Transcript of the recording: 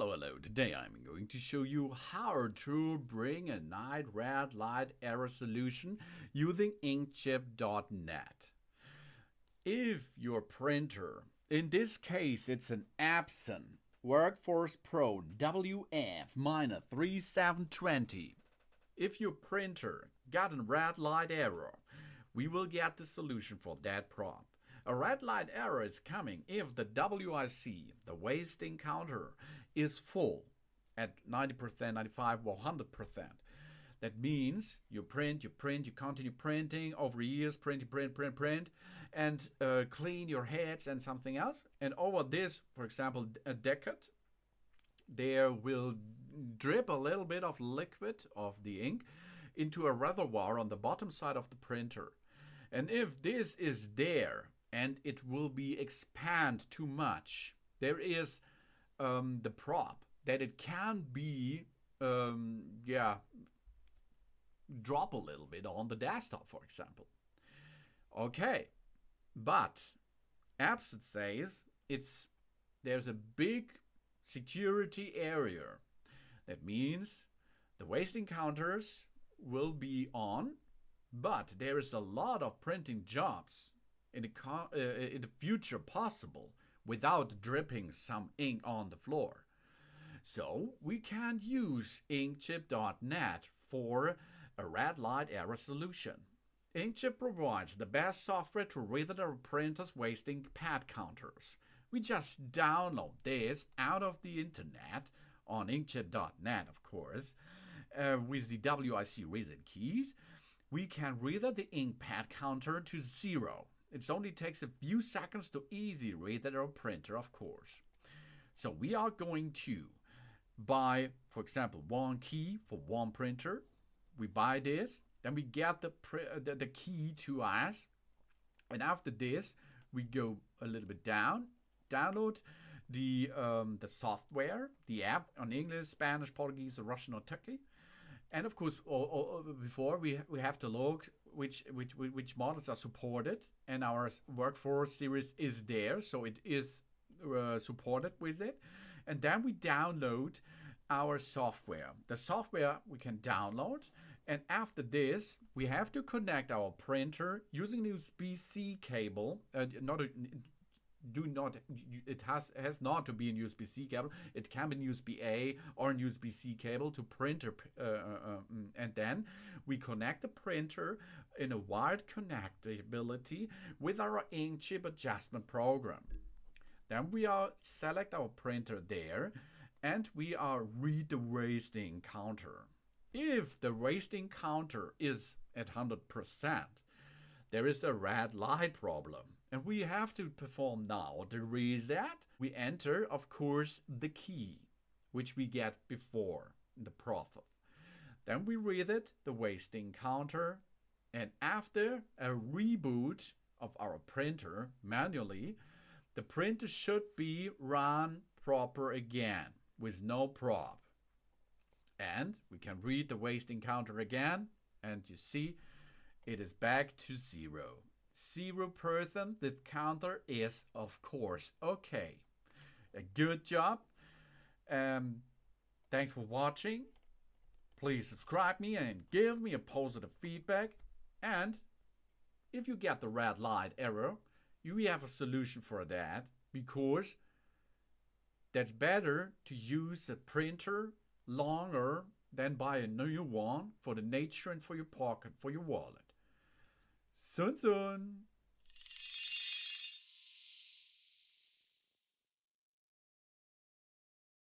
Hello. Today I'm going to show you how to bring a night red light error solution using Inkjet.net. If your printer, in this case it's an Epson Workforce Pro WF-3720, if your printer got a red light error, we will get the solution for that problem. A red light error is coming if the WIC, the wasting counter, is full at 90%, 95 or 100%. That means you print, you continue printing over years, print, and clean your heads and something else. And over this, for example, a decade, there will drip a little bit of liquid of the ink into a reservoir on the bottom side of the printer. And if this is there, and it will be expand too much, there is the prop that it can be drop a little bit on the desktop, for example. Okay, but Epson says there's a big security area. That means the wasting counters will be on, but there is a lot of printing jobs in the future possible without dripping some ink on the floor. So we can use Inkjet.net for a red light error solution. Inkjet provides the best software to read our printers wasting pad counters. We just download this out of the internet on Inkjet.net, of course, with the WIC reset keys. We can read the ink pad counter to 0. It only takes a few seconds to easily read our printer, of course. So we are going to buy, for example, one key for one printer. We buy this, then we get the key to us, and after this we go a little bit down, download the software, the app on English, Spanish, Portuguese, Russian, or Turkey. And of course, before we have to look which models are supported, and our Workforce series is there, so it is supported with it. And then we download our software. The software we can download, and after this, we have to connect our printer using the USB-C cable. It has not to be a USB-C cable. It can be an USB-A or an USB-C cable to printer, and then we connect the printer in a wired connectability with our ink chip adjustment program. Then we select our printer there, and we read the wasting counter. If the wasting counter is at 100%, there is a red light problem, and we have to perform now the reset. We enter, of course, the key, which we get before in the process. Then we read the wasting counter, and after a reboot of our printer manually, the printer should be run proper again with no prop. And we can read the wasting counter again, and you see it is back to 0. 0%, the counter is, of course, okay. A good job. Thanks for watching. Please subscribe me and give me a positive feedback. And if you get the red light error, we have a solution for that, because that's better to use the printer longer than buy a new one for the nature and for your pocket, for your wallet. Soon.